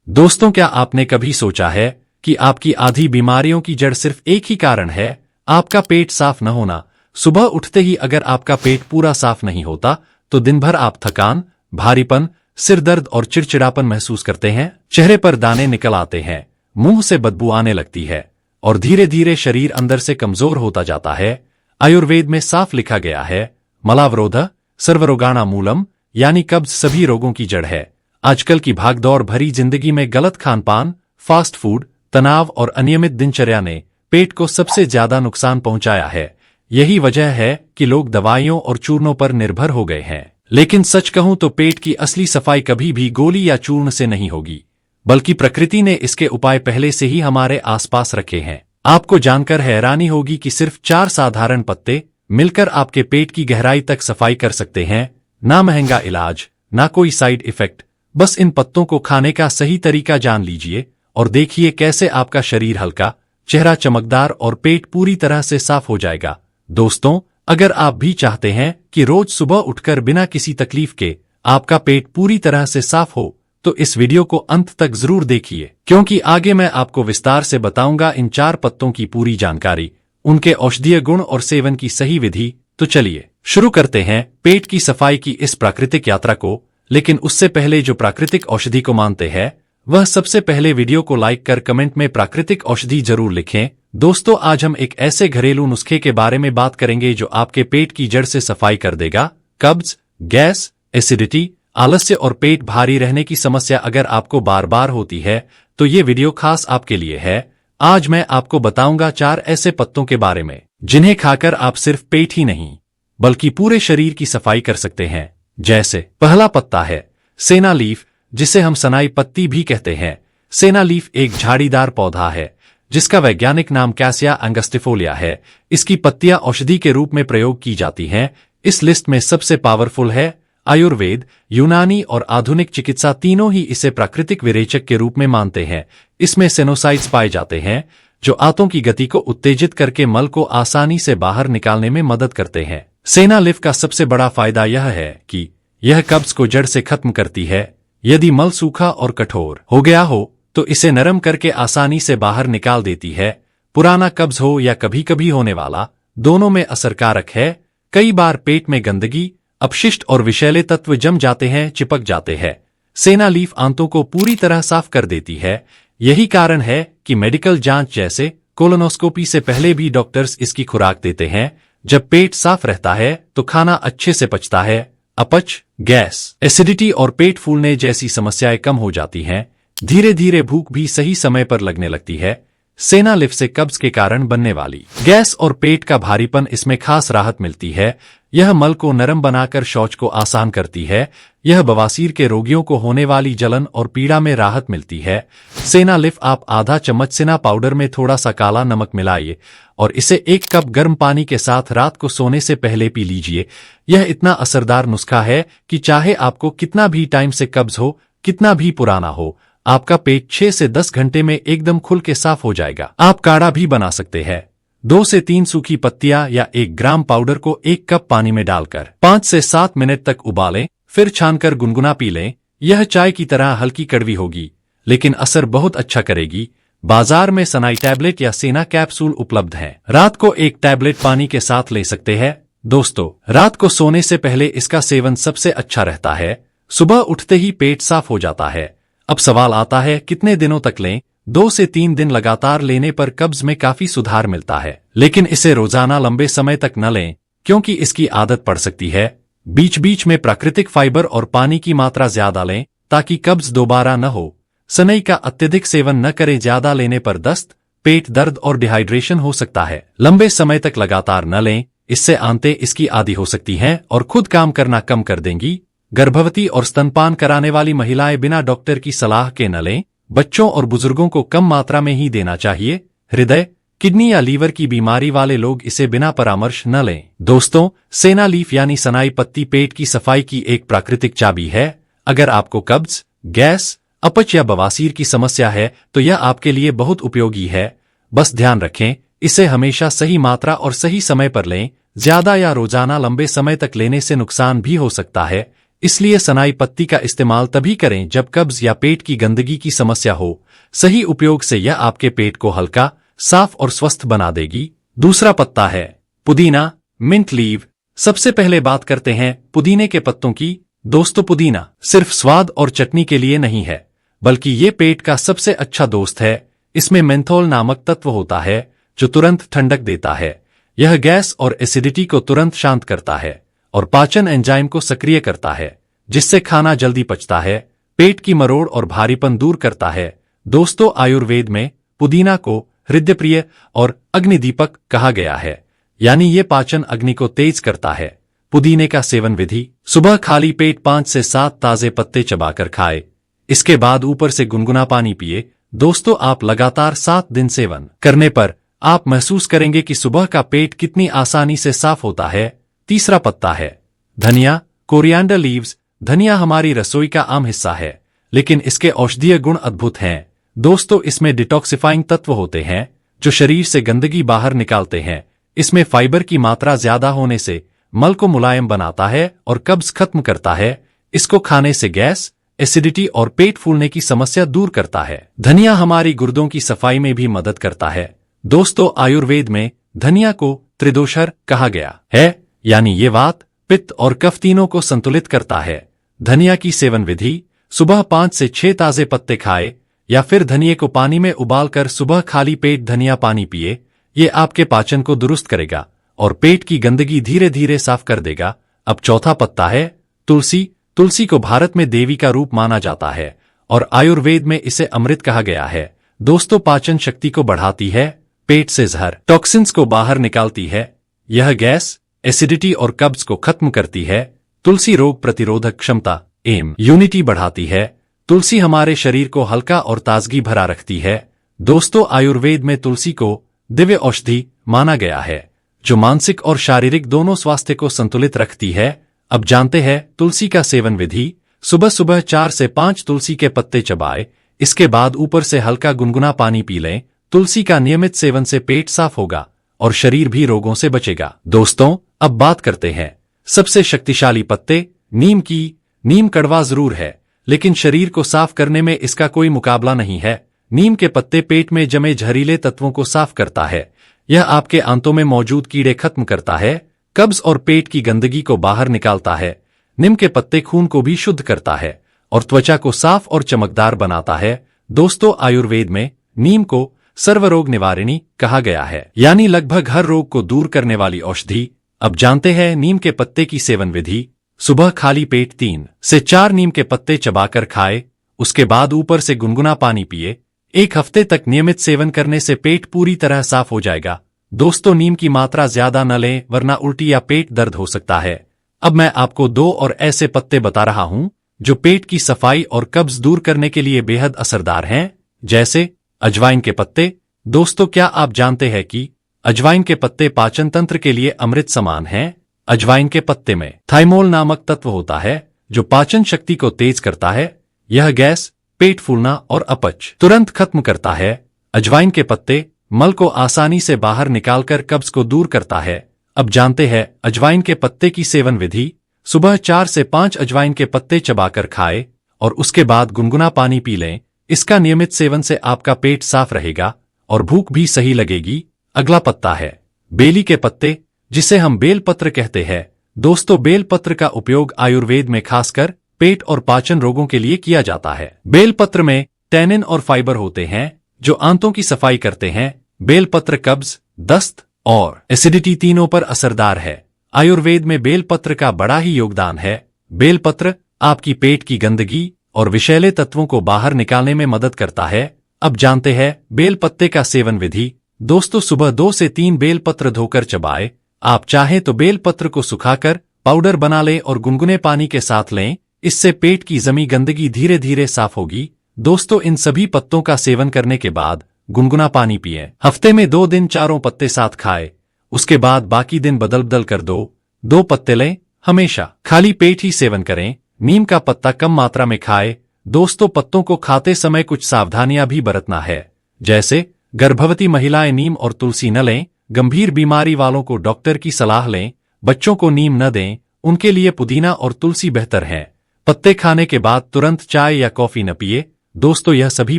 दोस्तों, क्या आपने कभी सोचा है कि आपकी आधी बीमारियों की जड़ सिर्फ एक ही कारण है, आपका पेट साफ न होना। सुबह उठते ही अगर आपका पेट पूरा साफ नहीं होता तो दिन भर आप थकान, भारीपन, सिर दर्द और चिड़चिड़ापन महसूस करते हैं। चेहरे पर दाने निकल आते हैं, मुंह से बदबू आने लगती है और धीरे धीरे शरीर अंदर से कमजोर होता जाता है। आयुर्वेद में साफ लिखा गया है, मलावरोध सर्वरोगाणा मूलम, यानी कब्ज सभी रोगों की जड़ है। आजकल की भागदौड़ भरी जिंदगी में गलत खानपान, फास्ट फूड, तनाव और अनियमित दिनचर्या ने पेट को सबसे ज्यादा नुकसान पहुंचाया है। यही वजह है कि लोग दवाइयों और चूर्णों पर निर्भर हो गए हैं। लेकिन सच कहूं तो पेट की असली सफाई कभी भी गोली या चूर्ण से नहीं होगी, बल्कि प्रकृति ने इसके उपाय पहले से ही हमारे आसपास रखे हैं। आपको जानकर हैरानी होगी कि सिर्फ 4 साधारण पत्ते मिलकर आपके पेट की गहराई तक सफाई कर सकते हैं। ना महंगा इलाज, ना कोई साइड इफेक्ट, बस इन पत्तों को खाने का सही तरीका जान लीजिए और देखिए कैसे आपका शरीर हल्का, चेहरा चमकदार और पेट पूरी तरह से साफ हो जाएगा। दोस्तों, अगर आप भी चाहते हैं कि रोज सुबह उठकर बिना किसी तकलीफ के आपका पेट पूरी तरह से साफ हो, तो इस वीडियो को अंत तक जरूर देखिए, क्योंकि आगे मैं आपको विस्तार से बताऊंगा इन 4 पत्तों की पूरी जानकारी, उनके औषधीय गुण और सेवन की सही विधि। तो चलिए शुरू करते हैं पेट की सफाई की इस प्राकृतिक यात्रा को। लेकिन उससे पहले जो प्राकृतिक औषधि को मानते हैं, वह सबसे पहले वीडियो को लाइक कर कमेंट में प्राकृतिक औषधि जरूर लिखें। दोस्तों, आज हम एक ऐसे घरेलू नुस्खे के बारे में बात करेंगे जो आपके पेट की जड़ से सफाई कर देगा। कब्ज, गैस, एसिडिटी, आलस्य और पेट भारी रहने की समस्या अगर आपको बार बार होती है तो ये वीडियो खास आपके लिए है। आज मैं आपको बताऊंगा 4 ऐसे पत्तों के बारे में जिन्हें खाकर आप सिर्फ पेट ही नहीं बल्कि पूरे शरीर की सफाई कर सकते हैं। जैसे पहला पत्ता है सेना लीफ, जिसे हम सनाई पत्ती भी कहते हैं। सेना लीफ एक झाड़ीदार पौधा है जिसका वैज्ञानिक नाम कैसिया अंगस्टिफोलिया है। इसकी पत्तियां औषधि के रूप में प्रयोग की जाती हैं। इस लिस्ट में सबसे पावरफुल है आयुर्वेद, यूनानी और आधुनिक चिकित्सा तीनों ही इसे प्राकृतिक विरेचक के रूप में मानते हैं। इसमें सेनोसाइड्स पाए जाते हैं जो आंतों की गति को उत्तेजित करके मल को आसानी से बाहर निकालने में मदद करते हैं। सेना लीफ का सबसे बड़ा फायदा यह है कि यह कब्ज को जड़ से खत्म करती है। यदि मल सूखा और कठोर हो गया हो तो इसे नरम करके आसानी से बाहर निकाल देती है। पुराना कब्ज हो या कभी कभी होने वाला, दोनों में असरकारक है। कई बार पेट में गंदगी, अपशिष्ट और विषैले तत्व जम जाते हैं, चिपक जाते हैं। सेना लीफ आंतों को पूरी तरह साफ कर देती है। यही कारण है कि मेडिकल जांच जैसे कोलोनोस्कोपी से पहले भी डॉक्टर्स इसकी खुराक देते हैं। जब पेट साफ रहता है तो खाना अच्छे से पचता है। अपच, गैस, एसिडिटी और पेट फूलने जैसी समस्याएं कम हो जाती हैं। धीरे धीरे भूख भी सही समय पर लगने लगती है। सेना लीफ से कब्ज के कारण बनने वाली गैस और पेट का भारीपन, इसमें खास राहत मिलती है। यह मल को नरम बनाकर शौच को आसान करती है। यह बवासीर के रोगियों को होने वाली जलन और पीड़ा में राहत मिलती है। सेना लीफ आप आधा चम्मच सेना पाउडर में थोड़ा सा काला नमक मिलाइए और इसे 1 कप गर्म पानी के साथ रात को सोने से पहले पी लीजिए। यह इतना असरदार नुस्खा है कि चाहे आपको कितना भी टाइम से कब्ज हो, कितना भी पुराना हो, आपका पेट 6 से 10 घंटे में एकदम खुल के साफ हो जाएगा। आप काढ़ा भी बना सकते हैं। 2 से 3 सूखी पत्तियां या 1 ग्राम पाउडर को 1 कप पानी में डालकर 5 से 7 मिनट तक उबालें, फिर छानकर गुनगुना पी लें। यह चाय की तरह हल्की कड़वी होगी लेकिन असर बहुत अच्छा करेगी। बाजार में सनाई टैबलेट या सेना कैप्सूल उपलब्ध हैं। रात को 1 टैबलेट पानी के साथ ले सकते हैं। दोस्तों, रात को सोने से पहले इसका सेवन सबसे अच्छा रहता है। सुबह उठते ही पेट साफ हो जाता है। अब सवाल आता है कितने दिनों तक लें। 2 से 3 दिन लगातार लेने पर कब्ज में काफी सुधार मिलता है, लेकिन इसे रोजाना लंबे समय तक न लें क्योंकि इसकी आदत पड़ सकती है। बीच बीच में प्राकृतिक फाइबर और पानी की मात्रा ज्यादा लें ताकि कब्ज दोबारा न हो। सनई का अत्यधिक सेवन न करें, ज्यादा लेने पर दस्त, पेट दर्द और डिहाइड्रेशन हो सकता है। लंबे समय तक लगातार न लें, इससे आंतें इसकी आदी हो सकती हैं और खुद काम करना कम कर देंगी। गर्भवती और स्तनपान कराने वाली महिलाएं बिना डॉक्टर की सलाह के न लें। बच्चों और बुजुर्गों को कम मात्रा में ही देना चाहिए। हृदय, किडनी या लीवर की बीमारी वाले लोग इसे बिना परामर्श न लें। दोस्तों, सेना लीफ यानी सनाई पत्ती पेट की सफाई की एक प्राकृतिक चाबी है। अगर आपको कब्ज, गैस, अपच या बवासीर की समस्या है तो यह आपके लिए बहुत उपयोगी है। बस ध्यान रखें, इसे हमेशा सही मात्रा और सही समय पर लें। ज्यादा या रोजाना लंबे समय तक लेने से नुकसान भी हो सकता है। इसलिए सनाई पत्ती का इस्तेमाल तभी करें जब कब्ज या पेट की गंदगी की समस्या हो। सही उपयोग से यह आपके पेट को हल्का, साफ और स्वस्थ बना देगी। दूसरा पत्ता है पुदीना, मिंट लीव। सबसे पहले बात करते हैं पुदीने के पत्तों की। दोस्तों, पुदीना सिर्फ स्वाद और चटनी के लिए नहीं है, बल्कि ये पेट का सबसे अच्छा दोस्त है। इसमें मेंथोल नामक तत्व होता है जो तुरंत ठंडक देता है। यह गैस और एसिडिटी को तुरंत शांत करता है और पाचन एंजाइम को सक्रिय करता है, जिससे खाना जल्दी पचता है। पेट की मरोड़ और भारीपन दूर करता है। दोस्तों, आयुर्वेद में पुदीना को हृदयप्रिय और अग्निदीपक कहा गया है, यानी ये पाचन अग्नि को तेज करता है। पुदीने का सेवन विधि: सुबह खाली पेट 5 से 7 ताजे पत्ते चबाकर खाए। इसके बाद ऊपर से गुनगुना पानी पिए। दोस्तों, आप लगातार 7 दिन सेवन करने पर आप महसूस करेंगे कि सुबह का पेट कितनी आसानी से साफ होता है। तीसरा पत्ता है धनिया, कोरिएंडर लीव्स। धनिया हमारी रसोई का आम हिस्सा है, लेकिन इसके औषधीय गुण अद्भुत हैं। दोस्तों, इसमें डिटॉक्सिफाइंग तत्व होते हैं जो शरीर से गंदगी बाहर निकालते हैं। इसमें फाइबर की मात्रा ज्यादा होने से मल को मुलायम बनाता है और कब्ज खत्म करता है। इसको खाने से गैस, एसिडिटी और पेट फूलने की समस्या दूर करता है। धनिया हमारी गुर्दों की सफाई में भी मदद करता है। दोस्तों, आयुर्वेद में धनिया को त्रिदोषर कहा गया है, यानी ये वात, पित्त और कफ तीनों को संतुलित करता है। धनिया की सेवन विधि: सुबह 5 से 6 ताजे पत्ते खाए या फिर धनिये को पानी में उबालकर सुबह खाली पेट धनिया पानी पिए। ये आपके पाचन को दुरुस्त करेगा और पेट की गंदगी धीरे धीरे साफ कर देगा। अब चौथा पत्ता है तुलसी। तुलसी को भारत में देवी का रूप माना जाता है और आयुर्वेद में इसे अमृत कहा गया है। दोस्तों, पाचन शक्ति को बढ़ाती है, पेट से जहर, टॉक्सिन्स को बाहर निकालती है। यह गैस, एसिडिटी और कब्ज को खत्म करती है। तुलसी रोग प्रतिरोधक क्षमता इम्यूनिटी बढ़ाती है। तुलसी हमारे शरीर को हल्का और ताजगी भरा रखती है। दोस्तों, आयुर्वेद में तुलसी को दिव्य औषधि माना गया है जो मानसिक और शारीरिक दोनों स्वास्थ्य को संतुलित रखती है। अब जानते हैं तुलसी का सेवन विधि: सुबह सुबह 4 से 5 तुलसी के पत्ते चबाए। इसके बाद ऊपर से हल्का गुनगुना पानी पी लें। तुलसी का नियमित सेवन से पेट साफ होगा और शरीर भी रोगों से बचेगा। दोस्तों, अब बात करते हैं सबसे शक्तिशाली पत्ते नीम की। नीम कड़वा जरूर है, लेकिन शरीर को साफ करने में इसका कोई मुकाबला नहीं है। नीम के पत्ते पेट में जमे जहरीले तत्वों को साफ करता है। यह आपके आंतों में मौजूद कीड़े खत्म करता है, कब्ज और पेट की गंदगी को बाहर निकालता है। नीम के पत्ते खून को भी शुद्ध करता है और त्वचा को साफ और चमकदार बनाता है। दोस्तों, आयुर्वेद में नीम को सर्वरोग निवारिणी कहा गया है, यानी लगभग हर रोग को दूर करने वाली औषधि। अब जानते हैं नीम के पत्ते की सेवन विधि: सुबह खाली पेट 3 से 4 नीम के पत्ते चबाकर खाए। उसके बाद ऊपर से गुनगुना पानी पिए। 1 हफ्ते तक नियमित सेवन करने से पेट पूरी तरह साफ हो जाएगा। दोस्तों, नीम की मात्रा ज्यादा न लें, वरना उल्टी या पेट दर्द हो सकता है। अब मैं आपको 2 और ऐसे पत्ते बता रहा हूं जो पेट की सफाई और कब्ज दूर करने के लिए बेहद असरदार हैं, जैसे अजवाइन के पत्ते। दोस्तों, क्या आप जानते हैं कि अजवाइन के पत्ते पाचन तंत्र के लिए अमृत समान हैं? अजवाइन के पत्ते में थाइमोल नामक तत्व होता है जो पाचन शक्ति को तेज करता है। यह गैस, पेट फूलना और अपच तुरंत खत्म करता है। अजवाइन के पत्ते मल को आसानी से बाहर निकालकर कब्ज को दूर करता है। अब जानते हैं अजवाइन के पत्ते की सेवन विधि: सुबह 4 से 5 अजवाइन के पत्ते चबाकर खाए और उसके बाद गुनगुना पानी पी लें। इसका नियमित सेवन से आपका पेट साफ रहेगा और भूख भी सही लगेगी। अगला पत्ता है बेली के पत्ते, जिसे हम बेलपत्र कहते हैं। दोस्तों, बेलपत्र का उपयोग आयुर्वेद में खासकर पेट और पाचन रोगों के लिए किया जाता है। बेलपत्र में टैनिन और फाइबर होते हैं जो आंतों की सफाई करते हैं। बेलपत्र कब्ज, दस्त और एसिडिटी तीनों पर असरदार है। आयुर्वेद में बेलपत्र का बड़ा ही योगदान है। बेलपत्र आपकी पेट की गंदगी और विषैले तत्वों को बाहर निकालने में मदद करता है। अब जानते हैं बेलपत्ते का सेवन विधि: दोस्तों, सुबह 2 से 3 बेलपत्र धोकर चबाए। आप चाहें तो बेलपत्र को सुखाकर पाउडर बना लें और गुनगुने पानी के साथ लें। इससे पेट की जमी गंदगी धीरे धीरे साफ होगी। दोस्तों, इन सभी पत्तों का सेवन करने के बाद गुनगुना पानी पिएं। हफ्ते में 2 दिन चारों पत्ते साथ खाएं। उसके बाद बाकी दिन बदल बदल कर 2 पत्ते लें। हमेशा खाली पेट ही सेवन करें। नीम का पत्ता कम मात्रा में खाएं। दोस्तों, पत्तों को खाते समय कुछ सावधानियां भी बरतना है, जैसे गर्भवती महिलाएं नीम और तुलसी न लें, गंभीर बीमारी वालों को डॉक्टर की सलाह लें, बच्चों को नीम न दें, उनके लिए पुदीना और तुलसी बेहतर हैं। पत्ते खाने के बाद तुरंत चाय या कॉफी न पिए। दोस्तों, यह सभी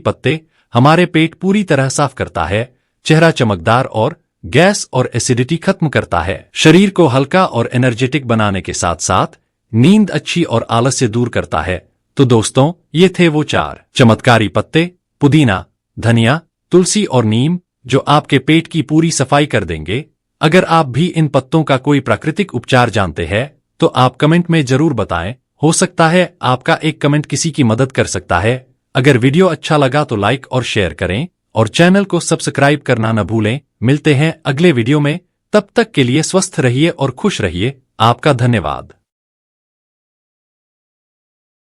पत्ते हमारे पेट पूरी तरह साफ करता है, चेहरा चमकदार और गैस और एसिडिटी खत्म करता है, शरीर को हल्का और एनर्जेटिक बनाने के साथ साथ नींद अच्छी और आलस से दूर करता है। तो दोस्तों, ये थे वो 4 चमत्कारी पत्ते, पुदीना, धनिया, तुलसी और नीम, जो आपके पेट की पूरी सफाई कर देंगे। अगर आप भी इन पत्तों का कोई प्राकृतिक उपचार जानते हैं तो आप कमेंट में जरूर बताएं। हो सकता है आपका एक कमेंट किसी की मदद कर सकता है। अगर वीडियो अच्छा लगा तो लाइक और शेयर करें और चैनल को सब्सक्राइब करना न भूलें। मिलते हैं अगले वीडियो में, तब तक के लिए स्वस्थ रहिए और खुश रहिए। आपका धन्यवाद।